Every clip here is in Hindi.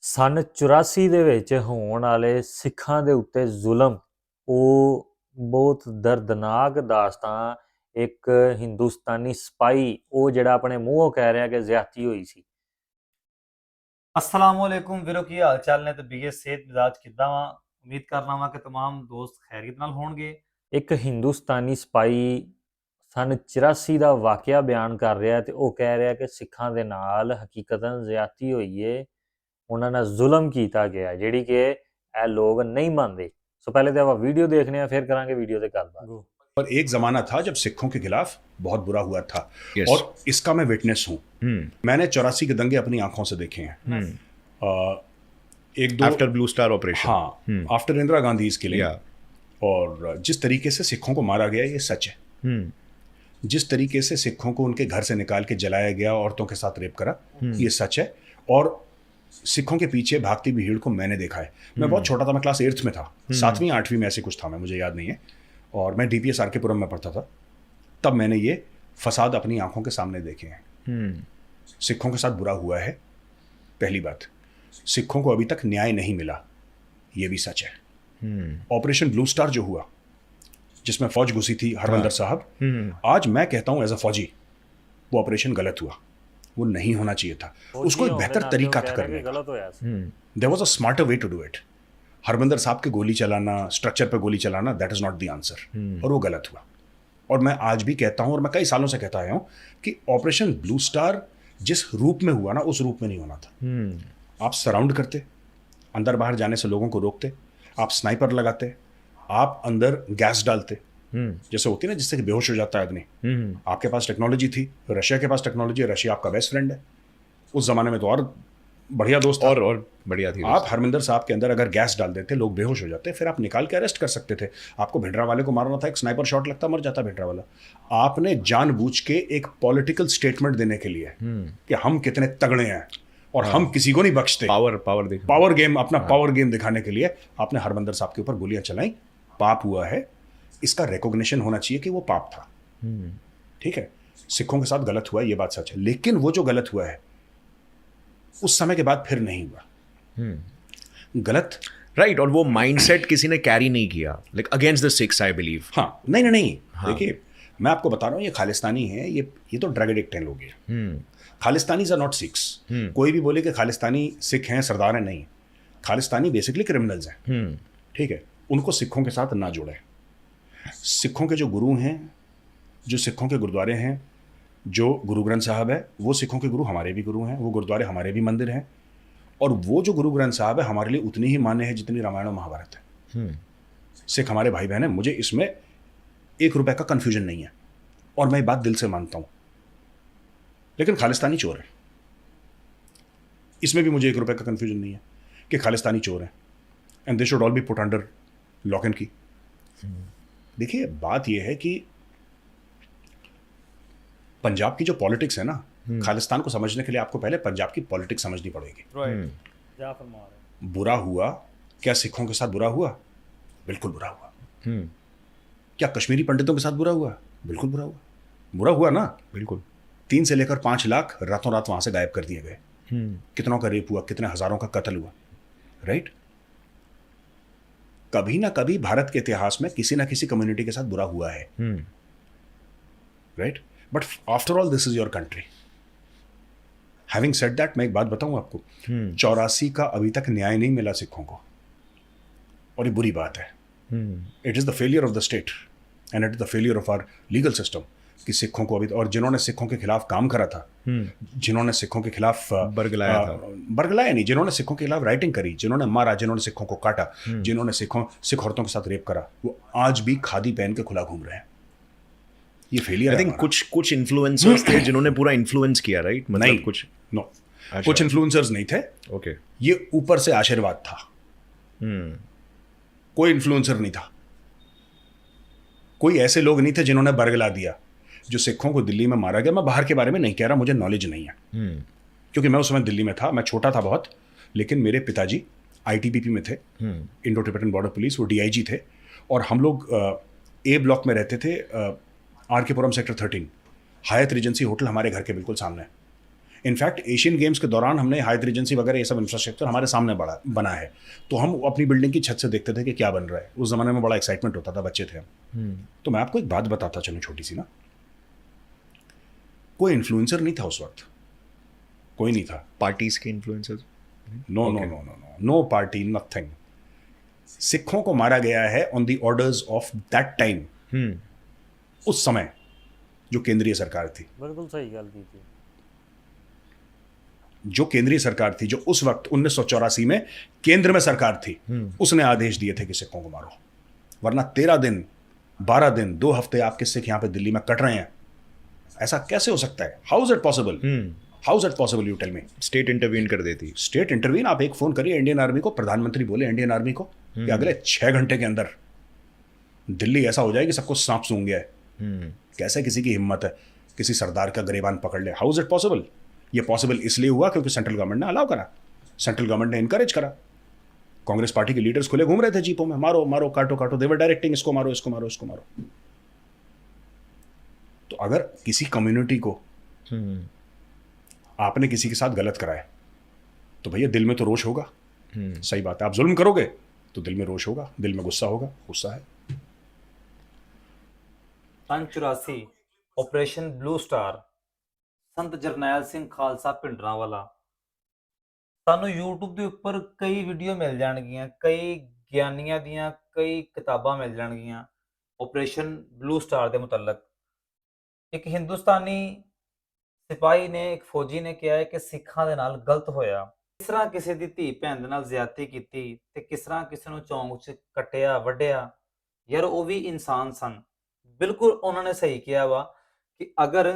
ਸੰਨ 84 ਦੇ ਵਿੱਚ ਹੋਣ ਵਾਲੇ ਸਿੱਖਾਂ ਦੇ ਉੱਤੇ ਜ਼ੁਲਮ ਉਹ ਬਹੁਤ ਦਰਦਨਾਕ ਦਾਸਤਾਨ। ਇੱਕ ਹਿੰਦੁਸਤਾਨੀ ਸਿਪਾਹੀ ਉਹ ਜਿਹੜਾ ਆਪਣੇ ਮੂੰਹੋਂ ਕਹਿ ਰਿਹਾ ਕਿ ਜ਼ਿਆਦਤੀ ਹੋਈ ਸੀ। असलामुअलैकुम ਵੀਰੋ, ਕੀ ਹਾਲ ਚਾਲ ਨੇ ਤੇ ਬੀਏ ਸਿਹਤ ਮਿਜ਼ਾਜ ਕਿੱਦਾਂ ਵਾ। ਉਮੀਦ ਕਰਨਾ ਵਾ ਕਿ तमाम ਦੋਸਤ ਖੈਰੀਅਤ ਨਾਲ ਹੋਣਗੇ। ਇੱਕ ਹਿੰਦੁਸਤਾਨੀ ਸਿਪਾਹੀ ਸੰਨ 84 ਦਾ ਵਾਕਿਆ ਬਿਆਨ ਕਰ ਰਿਹਾ ਤੇ ਉਹ ਕਹਿ ਰਿਹਾ ਕਿ ਸਿੱਖਾਂ ਦੇ ਨਾਲ ਹਕੀਕਤਨ ਜ਼ਿਆਦਤੀ ਹੋਈ ਏ, ਉਹਨਾਂ ਨਾਲ ਜ਼ੁਲਮ ਕੀਤਾ ਗਿਆ ਜਿਹੜੀ ਕਿ ਇਹ ਲੋਕ नहीं मानते। सो पहले तो आप वीडियो देखने हैं, फिर करांगे वीडियो से गलबात। और एक जमाना था जब सिखों के खिलाफ बहुत बुरा हुआ था। Yes. और इसका मैं विटनेस हूँ। मैंने 84 के दंगे अपनी आंखों से देखे हैं। एक दो आफ्टर ब्लू स्टार ऑपरेशन। हाँ, आफ्टर इंदिरा गांधी इसके लिए। Yeah. और जिस तरीके से सिखों को मारा गया ये सच है। जिस तरीके से सिखों को उनके घर से निकाल के जलाया गया, औरतों के साथ रेप करा, ये सच है। और सिखों के पीछे भागती भीड़ को मैंने देखा है। मैं बहुत छोटा था, मैं क्लास 8th में था, 7वीं 8वीं में ऐसे कुछ था, मैं मुझे याद नहीं है। और मैं डीपीएस आर के पुरम में पढ़ता था, तब मैंने ये फसाद अपनी आंखों के सामने देखे हैं। सिखों के साथ बुरा हुआ है, पहली बात। सिखों को अभी तक न्याय नहीं मिला, ये भी सच है। ऑपरेशन ब्लू स्टार जो हुआ, जिसमें फौज घुसी थी हरमंदर साहब, आज मैं कहता हूं एज अ फौजी, वो ऑपरेशन गलत हुआ, वो नहीं होना चाहिए था। उसको एक बेहतर तरीका था करने का। There was a smarter way to do it. Harmandir Sahib के गोली चलाना, स्ट्रक्चर पे गोली चलाना, that is not the answer. और वो गलत हुआ। और मैं आज भी कहता हूं, और मैं कई सालों से कहता आया हूं कि ऑपरेशन ब्लू स्टार जिस रूप में हुआ ना, उस रूप में नहीं होना था। आप सराउंड करते, अंदर बाहर जाने से लोगों को रोकते, आप स्नाइपर लगाते, आप अंदर गैस डालते, जैसे होती है ना, जिससे कि बेहोश हो जाता है आदमी। आपके पास टेक्नोलॉजी थी, रशिया के पास टेक्नोलॉजी है, रशिया आपका बेस्ट फ्रेंड है। उस जमाने में तो और बढ़िया दोस्त था। और बढ़िया थी। आप हरमिंदर साहब के अंदर अगर गैस डाल देते, लोग बेहोश हो जाते, फिर आप निकाल के अरेस्ट कर सकते थे। आपको भिंडरा वाले को मारना था, एक स्नाइपर शॉट लगता, मर जाता भिंडरा वाला। आपने जानबूझ के एक पॉलिटिकल स्टेटमेंट देने के लिए कि हम कितने तगड़े हैं और हम किसी को नहीं बख्शते, पावर गेम, अपना पावर गेम दिखाने के लिए आपने हरमिंदर साहब के ऊपर गोलियां चलाई। पाप हुआ है, इसका रिकॉग्निशन होना चाहिए कि वो पाप था। ठीक है, सिखों के साथ गलत हुआ, ये बात सच है। लेकिन वो जो गलत हुआ है, उस समय के बाद फिर नहीं हुआ गलत। राइट। और वो माइंडसेट किसी ने कैरी नहीं किया, like against the six, I believe. हाँ, नहीं। हाँ। देखिए, मैं आपको बता रहा हूँ, ये खालिस्तानी है, ये तो ड्रग एडिक्ट हैं लोग। ये खालिस्तानीज आर नॉट सिख्स। कोई भी बोले कि खालिस्तानी सिख हैं, सरदार हैं, नहीं। खालिस्तानी बेसिकली क्रिमिनल्स हैं। ठीक है, उनको सिखों के साथ ना जोड़े। सिखों के जो गुरु हैं, जो सिखों के गुरुद्वारे हैं, जो गुरु ग्रंथ साहब है, वो सिखों के गुरु हमारे भी गुरु हैं, वो गुरुद्वारे हमारे भी मंदिर हैं। और वो जो गुरु ग्रंथ साहब है हमारे लिए उतनी ही मान्य है जितनी रामायण और महाभारत है। सिख हमारे भाई बहन है, मुझे इसमें 1 रुपए का कन्फ्यूजन नहीं है, और मैं ये बात दिल से मानता हूँ। लेकिन खालिस्तानी चोर है, इसमें भी मुझे 1 रुपए का कन्फ्यूजन नहीं है कि खालिस्तानी चोर है, and they should all B put under lock and की। देखिए, बात यह है कि पंजाब की जो पॉलिटिक्स है ना, खालिस्तान को समझने के लिए आपको पहले पंजाब की पॉलिटिक्स समझनी पड़ेगी। बुरा हुआ क्या सिखों के साथ? बुरा हुआ, बिल्कुल बुरा हुआ। क्या कश्मीरी पंडितों के साथ बुरा हुआ? बिल्कुल बुरा हुआ। बुरा हुआ ना, बिल्कुल। 3 से लेकर 5 लाख रातों रात वहां से गायब कर दिए गए। कितनों का रेप हुआ, कितने हजारों का कत्ल हुआ। राइट। कभी ना कभी भारत के इतिहास में किसी ना किसी कम्युनिटी के साथ बुरा हुआ है। Right. But after all this is your country. Having said that, मैं एक बात बताऊं आपको, 84 का अभी तक न्याय नहीं मिला सिखों को, और ये बुरी बात है। It is the failure of the state and it is the failure of our legal system कि सिखों को अभी, और जिन्होंने सिखों के खिलाफ काम करा था, जिन्होंने सिखों के खिलाफ बरगलाया नहीं, जिन्होंने सिखों के खिलाफ राइटिंग करी, जिन्होंने मारा, जिन्होंने सिखों को काटा, जिन्होंने सिख औरतों के साथ रेप करा, वो आज भी खादी पहन के खुला घूम रहे हैं। ये फेलियर आई थिंक कुछ इन्फ्लुएंसर्स थे जिन्होंने पूरा इन्फ्लुएंस किया, राइट? मतलब कुछ इन्फ्लुएंसर्स नहीं थे। ओके। ये ऊपर से आशीर्वाद था। कोई इन्फ्लुएंसर नहीं था, कोई ऐसे लोग नहीं थे जिन्होंने बरगला दिया। जो सिखों को दिल्ली में मारा गया, मैं बाहर के बारे में नहीं कह रहा, मुझे नॉलेज नहीं है, क्योंकि मैं उस समय दिल्ली में था, मैं छोटा था बहुत। लेकिन मेरे पिताजी आईटीबीपी में थे, इंडो टिबेटन बॉर्डर पुलिस, वो डीआईजी थे, और हम लोग ए ब्लॉक में रहते थे, आर के पुरम सेक्टर 13, हायत रीजेंसी होटल हमारे घर के बिल्कुल सामने। इनफैक्ट एशियन गेम्स के दौरान हमने हाइट रीजेंसी वगैरह ये सब इंफ्रास्ट्रक्चर हमारे सामने बना है, तो हम अपनी बिल्डिंग की छत से देखते थे कि क्या बन रहा है। उस ज़माने में बड़ा एक्साइटमेंट होता था, बच्चे थे हम। तो मैं आपको एक बात बताता चलूँ छोटी सी ना, कोई इन्फ्लुएंसर नहीं था उस वक्त, कोई नहीं था। पार्टीज के influencers? No no no no no no party, nothing. सिखों को मारा गया है on the orders of that time, उस समय जो केंद्रीय सरकार थी। बिल्कुल सही गल की थी। जो केंद्रीय सरकार थी, जो उस वक्त 1984 में केंद्र में सरकार थी, उसने आदेश दिए थे कि सिखों को मारो, वरना 13 दिन 12 दिन 2 हफ्ते आपके सिख यहां पे दिल्ली में कट रहे हैं। ऐसा कैसे हो सकता है? How is it possible? How is it possible, you tell me. State intervene कर देती। स्टेट इंटरवीन, आप एक फोन करिए इंडियन आर्मी को, प्रधानमंत्री बोले इंडियन आर्मी को कि अगले 6 घंटे के अंदर दिल्ली ऐसा हो जाए कि सबको सांप सूंघ गया है। कैसे किसी की हिम्मत है किसी सरदार का गिरेबान पकड़ ले? How is it possible? ये पॉसिबल इसलिए हुआ क्योंकि सेंट्रल गवर्नमेंट ने अलाउ करा, सेंट्रल गवर्नमेंट ने इनकरेज करा। कांग्रेस पार्टी के लीडर्स खुले घूम रहे थे जीपों में, मारो मारो काटो काटो, दे वर डायरेक्टिंग, इसको मारो इसको मारो इसको मारो। तो अगर किसी कम्युनिटी को आपने किसी के साथ गलत कराया तो भैया दिल में तो रोष होगा। सही बात है, आप जुल्म करोगे तो दिल में रोष होगा, दिल में गुस्सा होगा, गुस्सा है। सन 84 ऑपरेशन ब्लू स्टार, संत जरनैल ਸਿੰਘ ਖਾਲਸਾ ਭਿੰਡਰਾਂਵਾਲਾ। ਸਾਨੂੰ YouTube ਦੇ ਉੱਪਰ ਕਈ ਵੀਡੀਓ ਮਿਲ ਜਾਣਗੀਆਂ, ਕਈ ਗਿਆਨੀਆਂ ਦੀਆਂ ਕਈ ਕਿਤਾਬਾਂ ਮਿਲ ਜਾਣਗੀਆਂ ਆਪਰੇਸ਼ਨ ਬਲੂ ਸਟਾਰ ਦੇ ਮੁਤਲਕ। ਇੱਕ ਹਿੰਦੁਸਤਾਨੀ ਸਿਪਾਹੀ ਨੇ, ਇੱਕ ਫੌਜੀ ਨੇ ਕਿਹਾ ਹੈ ਕਿ ਸਿੱਖਾਂ ਦੇ ਨਾਲ ਗਲਤ ਹੋਇਆ, ਕਿਸ ਤਰ੍ਹਾਂ ਕਿਸੇ ਦੀ ਧੀ ਭੈਣ ਦੇ ਨਾਲ ਜ਼ਿਆਦਤੀ ਕੀਤੀ ਤੇ ਕਿਸ ਤਰ੍ਹਾਂ ਕਿਸੇ ਨੂੰ ਚੌਂਕ 'ਚ ਕੱਟਿਆ ਵੱਢਿਆ। ਯਾਰ ਉਹ ਵੀ ਇਨਸਾਨ ਸਨ। ਬਿਲਕੁਲ ਉਹਨਾਂ ਨੇ ਸਹੀ ਕਿਹਾ ਵਾ ਕਿ ਅਗਰ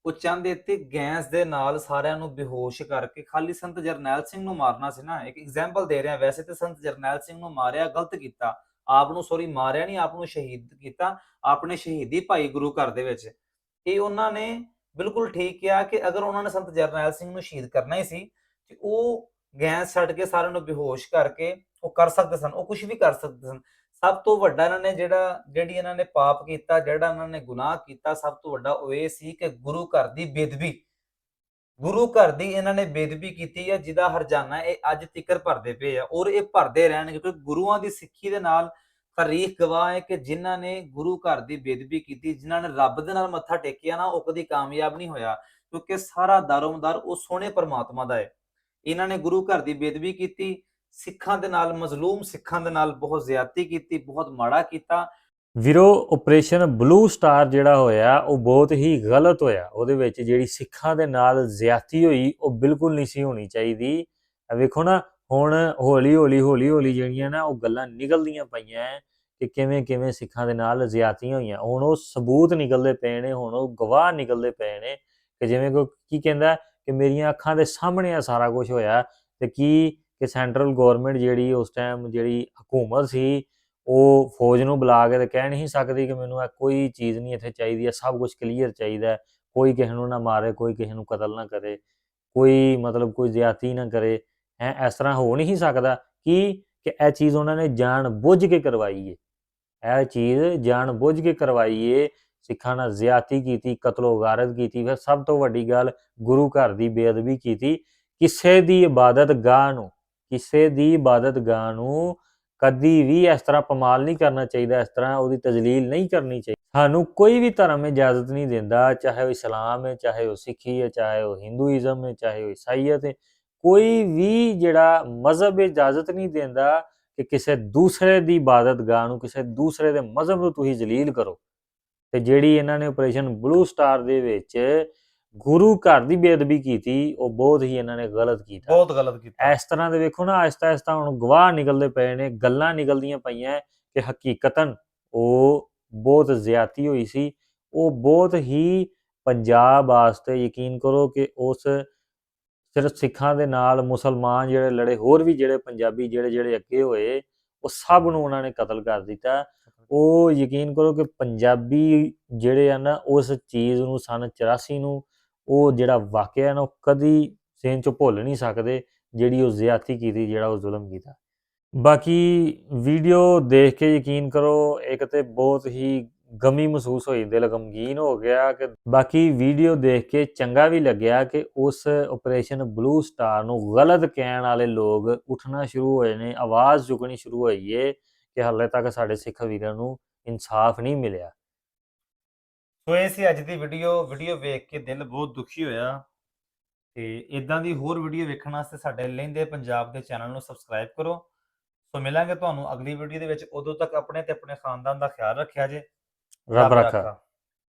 ਉਹ ਚਾਹੁੰਦੇ ਤੇ ਗੈਸ ਦੇ ਨਾਲ ਸਾਰਿਆਂ ਨੂੰ ਬੇਹੋਸ਼ ਕਰਕੇ ਖਾਲੀ ਸੰਤ ਜਰਨੈਲ ਸਿੰਘ ਨੂੰ ਮਾਰਨਾ ਸੀ ਨਾ। ਇੱਕ ਐਗਜ਼ਾਮਪਲ ਦੇ ਰਿਹਾ, ਵੈਸੇ ਤੇ ਸੰਤ ਜਰਨੈਲ ਸਿੰਘ ਨੂੰ ਮਾਰਿਆ ਗਲਤ ਕੀਤਾ, ਆਪ ਨੂੰ ਸੌਰੀ ਮਾਰਿਆ ਨਹੀਂ, ਆਪ ਨੂੰ ਸ਼ਹੀਦ ਕੀਤਾ, ਆਪਣੇ ਸ਼ਹੀਦੀ ਭਾਈ ਗੁਰੂ ਘਰ ਦੇ ਵਿੱਚ। ਇਹ ਉਹਨਾਂ ਨੇ ਬਿਲਕੁਲ ਠੀਕ ਕਿਹਾ ਕਿ ਅਗਰ ਉਹਨਾਂ ਨੇ ਸੰਤ ਜਰਨੈਲ ਸਿੰਘ ਨੂੰ ਸ਼ਹੀਦ ਕਰਨਾ ਹੀ ਸੀ ਤੇ ਉਹ ਗੈਸ ਛੱਡ ਕੇ ਸਾਰਿਆਂ ਨੂੰ ਬੇਹੋਸ਼ ਕਰਕੇ ਉਹ ਕਰ ਸਕਦੇ ਸਨ, ਉਹ ਕੁਝ ਵੀ ਕਰ ਸਕਦੇ ਸਨ। ਸਭ ਤੋਂ ਵੱਡਾ ਇਹਨਾਂ ਨੇ ਜਿਹੜੀ ਇਹਨਾਂ ਨੇ ਪਾਪ ਕੀਤਾ, ਜਿਹੜਾ ਇਹਨਾਂ ਨੇ ਗੁਨਾਹ ਕੀਤਾ, ਸਭ ਤੋਂ ਵੱਡਾ ਉਹ ਇਹ ਸੀ ਕਿ ਗੁਰੂ ਘਰ ਦੀ ਬੇਦਬੀ, ਗੁਰੂ ਘਰ ਦੀ ਇਹਨਾਂ ਨੇ ਬੇਦਬੀ ਕੀਤੀ ਹੈ, ਜਿਹਦਾ ਹਰਜਾਨਾ ਇਹ ਅੱਜ ਤੀਕਰ ਭਰਦੇ ਪਏ ਆ ਔਰ ਇਹ ਭਰਦੇ ਰਹਿਣਗੇ, ਕਿਉਂਕਿ ਗੁਰੂਆਂ ਦੀ ਸਿੱਖੀ ਦੇ ਨਾਲ ਤਾਰੀਖ ਗਵਾਹ ਹੈ ਕਿ ਜਿਨ੍ਹਾਂ ਨੇ ਗੁਰੂ ਘਰ ਦੀ ਬੇਦਬੀ ਕੀਤੀ, ਜਿਨ੍ਹਾਂ ਨੇ ਰੱਬ ਦੇ ਨਾਲ ਮੱਥਾ ਟੇਕਿਆ ਨਾ, ਉਹ ਕਦੀ ਕਾਮਯਾਬ ਨਹੀਂ ਹੋਇਆ, ਕਿਉਂਕਿ ਸਾਰਾ ਦਾਰੋਮਦਾਰ ਉਹ ਸੋਹਣੇ ਪਰਮਾਤਮਾ ਦਾ ਹੈ। ਇਹਨਾਂ ਨੇ ਗੁਰੂ ਘਰ ਦੀ ਬੇਦਬੀ ਕੀਤੀ, ਸਿੱਖਾਂ ਦੇ ਨਾਲ, ਮਜ਼ਲੂਮ ਸਿੱਖਾਂ ਦੇ ਨਾਲ ਬਹੁਤ ਜ਼ਿਆਦਤੀ ਕੀਤੀ, ਬਹੁਤ ਮਾੜਾ ਕੀਤਾ। ਵੀਰੋ ਆਪਰੇਸ਼ਨ ਬਲੂ ਸਟਾਰ ਜਿਹੜਾ ਹੋਇਆ ਉਹ ਬਹੁਤ ਹੀ ਗਲਤ ਹੋਇਆ। ਉਹਦੇ ਵਿੱਚ ਜਿਹੜੀ ਸਿੱਖਾਂ ਦੇ ਨਾਲ ਜ਼ਿਆਦਤੀ ਹੋਈ ਉਹ ਬਿਲਕੁਲ ਨਹੀਂ ਸੀ ਹੋਣੀ ਚਾਹੀਦੀ। ਵੇਖੋ ਨਾ, ਹੁਣ ਹੌਲੀ ਹੌਲੀ ਜਿਹੜੀਆਂ ਨਾ ਉਹ ਗੱਲਾਂ ਨਿਕਲਦੀਆਂ ਪਈਆਂ ਕਿ ਕਿਵੇਂ ਕਿਵੇਂ ਸਿੱਖਾਂ ਦੇ ਨਾਲ ਜ਼ਿਆਦਤੀਆਂ ਹੋਈਆਂ। ਹੁਣ ਉਹ ਸਬੂਤ ਨਿਕਲਦੇ ਪਏ ਨੇ, ਹੁਣ ਉਹ ਗਵਾਹ ਨਿਕਲਦੇ ਪਏ ਨੇ ਕਿ ਜਿਵੇਂ ਕੋਈ ਕੀ ਕਹਿੰਦਾ ਕਿ ਮੇਰੀਆਂ ਅੱਖਾਂ ਦੇ ਸਾਹਮਣੇ ਆ ਸਾਰਾ ਕੁਝ ਹੋਇਆ। ਤੇ ਕਿ ਸੈਂਟਰਲ ਗੌਰਮੈਂਟ ਜਿਹੜੀ ਉਸ ਟਾਈਮ ਜਿਹੜੀ ਹਕੂਮਤ ਸੀ ਉਹ ਫੌਜ ਨੂੰ ਬੁਲਾ ਕੇ ਤੇ ਕਹਿ ਨਹੀਂ ਸਕਦੀ ਕਿ ਮੈਨੂੰ ਇਹ ਕੋਈ ਚੀਜ਼ ਨਹੀਂ ਇੱਥੇ ਚਾਹੀਦੀ ਹੈ, ਸਭ ਕੁਝ ਕਲੀਅਰ ਚਾਹੀਦਾ, ਕੋਈ ਕਿਸੇ ਨੂੰ ਨਾ ਮਾਰੇ, ਕੋਈ ਕਿਸੇ ਨੂੰ ਕਤਲ ਨਾ ਕਰੇ, ਕੋਈ ਮਤਲਬ ਕੋਈ ਜ਼ਿਆਦਤੀ ਨਾ ਕਰੇ। ਇਸ ਤਰ੍ਹਾਂ ਹੋ ਨਹੀਂ ਸਕਦਾ ਕਿ ਇਹ ਚੀਜ਼ ਉਹਨਾਂ ਨੇ ਜਾਣ ਬੁੱਝ ਕੇ ਕਰਵਾਈ ਹੈ, ਇਹ ਚੀਜ਼ ਜਾਣ ਬੁੱਝ ਕੇ ਕਰਵਾਈ ਹੈ। ਸਿੱਖਾਂ ਨਾਲ ਜ਼ਿਆਦਤੀ ਕੀਤੀ, ਕਤਲੋ ਗਾਰਤ ਕੀਤੀ, ਫਿਰ ਸਭ ਤੋਂ ਵੱਡੀ ਗੱਲ ਗੁਰੂ ਘਰ ਦੀ ਬੇਅਦਬੀ ਕੀਤੀ। ਕਿਸੇ ਦੀ ਇਬਾਦਤ ਗਾਹ ਨੂੰ ਕਦੀ ਵੀ ਇਸ ਤਰ੍ਹਾਂ ਪਮਾਲ ਨਹੀਂ ਕਰਨਾ ਚਾਹੀਦਾ, ਇਸ ਤਰ੍ਹਾਂ ਉਹਦੀ ਤਜਲੀਲ ਨਹੀਂ ਕਰਨੀ ਚਾਹੀਦੀ। ਸਾਨੂੰ ਕੋਈ ਵੀ ਧਰਮ ਇਜਾਜ਼ਤ ਨਹੀਂ ਦਿੰਦਾ, ਚਾਹੇ ਉਹ ਇਸਲਾਮ ਹੈ, ਚਾਹੇ ਉਹ ਸਿੱਖੀ ਹੈ, ਚਾਹੇ ਉਹ ਹਿੰਦੂਇਜ਼ਮ ਹੈ, ਚਾਹੇ ਉਹ ਈਸਾਈਅਤ ਹੈ, ਕੋਈ ਵੀ ਜਿਹੜਾ ਮਜ਼ਹਬ ਇਜਾਜ਼ਤ ਨਹੀਂ ਦਿੰਦਾ ਕਿ ਕਿਸੇ ਦੂਸਰੇ ਦੀ ਇਬਾਦਤ ਗਾਹ ਨੂੰ, ਕਿਸੇ ਦੂਸਰੇ ਦੇ ਮਜ਼ਹਬ ਨੂੰ ਤੁਸੀਂ ਜਲੀਲ ਕਰੋ। ਤੇ ਜਿਹੜੀ ਇਹਨਾਂ ਨੇ ਆਪਰੇਸ਼ਨ ਬਲੂ ਸਟਾਰ ਦੇ ਵਿੱਚ ਗੁਰੂ ਘਰ ਦੀ ਬੇਅਦਬੀ ਕੀਤੀ, ਉਹ ਬਹੁਤ ਹੀ ਇਹਨਾਂ ਨੇ ਗਲਤ ਕੀਤਾ, ਬਹੁਤ ਗਲਤ ਕੀਤਾ। ਇਸ ਤਰ੍ਹਾਂ ਦੇ ਵੇਖੋ ਨਾ, ਆਹਿਸਤਾ ਹੁਣ ਗਵਾਹ ਨਿਕਲਦੇ ਪਏ ਨੇ, ਗੱਲਾਂ ਨਿਕਲਦੀਆਂ ਪਈਆਂ ਕਿ ਹਕੀਕਤਨ ਉਹ ਬਹੁਤ ਜ਼ਿਆਦਤੀ ਹੋਈ ਸੀ। ਉਹ ਬਹੁਤ ਹੀ ਪੰਜਾਬ ਵਾਸਤੇ ਯਕੀਨ ਕਰੋ ਕਿ ਉਸ ਸਿਰਫ ਸਿੱਖਾਂ ਦੇ ਨਾਲ ਮੁਸਲਮਾਨ ਜਿਹੜੇ ਲੜੇ, ਹੋਰ ਵੀ ਜਿਹੜੇ ਪੰਜਾਬੀ ਜਿਹੜੇ ਅੱਗੇ ਹੋਏ, ਉਹ ਸਭ ਨੂੰ ਉਹਨਾਂ ਨੇ ਕਤਲ ਕਰ ਦਿੱਤਾ। ਉਹ ਯਕੀਨ ਕਰੋ ਕਿ ਪੰਜਾਬੀ ਜਿਹੜੇ ਆ ਨਾ, ਉਸ ਚੀਜ਼ ਨੂੰ ਸਨ 84 ਨੂੰ, ਉਹ ਜਿਹੜਾ ਵਾਕਿਆ ਨਾ, ਉਹ ਕਦੀ ਸੇਨ ਚੋਂ ਭੁੱਲ ਨਹੀਂ ਸਕਦੇ, ਜਿਹੜੀ ਉਹ ਜ਼ਿਆਦਤੀ ਕੀਤੀ, ਜਿਹੜਾ ਉਹ ਜ਼ੁਲਮ ਕੀਤਾ। ਬਾਕੀ ਵੀਡੀਓ ਦੇਖ ਕੇ ਯਕੀਨ ਕਰੋ, ਇੱਕ ਤੇ ਬਹੁਤ ਹੀ ਗਮੀ ਮਹਿਸੂਸ ਹੋਈ, ਦਿਲ ਗਮਗੀਨ ਹੋ ਗਿਆ। ਕਿ ਬਾਕੀ ਵੀਡੀਓ ਦੇਖ ਕੇ ਚੰਗਾ ਵੀ ਲੱਗਿਆ ਕਿ ਉਸ ਆਪਰੇਸ਼ਨ ਬਲੂ ਸਟਾਰ ਨੂੰ ਗਲਤ ਕਹਿਣ ਵਾਲੇ ਲੋਕ ਉੱਠਣਾ ਸ਼ੁਰੂ ਹੋਏ ਨੇ, ਆਵਾਜ਼ ਚੁੱਕਣੀ ਸ਼ੁਰੂ ਹੋਈ ਏ ਕਿ ਹਾਲੇ ਤੱਕ ਸਾਡੇ ਸਿੱਖ ਵੀਰਾਂ ਨੂੰ ਇਨਸਾਫ ਨਹੀਂ ਮਿਲਿਆ। ਸੋ ਇਹ ਸੀ ਅੱਜ ਦੀ ਵੀਡੀਓ ਵੇਖ ਕੇ ਦਿਲ ਬਹੁਤ ਦੁਖੀ ਹੋਇਆ। ਤੇ ਇਦਾਂ ਦੀ ਹੋਰ ਵੀਡੀਓ ਵੇਖਣ ਵਾਸਤੇ ਸਾਡੇ ਲਹਿੰਦੇ ਪੰਜਾਬ ਦੇ ਚੈਨਲ ਨੂੰ ਸਬਸਕ੍ਰਾਈਬ ਕਰੋ। ਸੋ ਮਿਲਾਂਗੇ ਤੁਹਾਨੂੰ ਅਗਲੀ ਵੀਡੀਓ ਦੇ ਵਿੱਚ। ਉਦੋਂ ਤੱਕ ਆਪਣੇ ਤੇ ਆਪਣੇ ਖਾਨਦਾਨ ਦਾ ਖਿਆਲ ਰੱਖਿਆ ਜੇ। ਰੱਬ ਰਾਖਾ।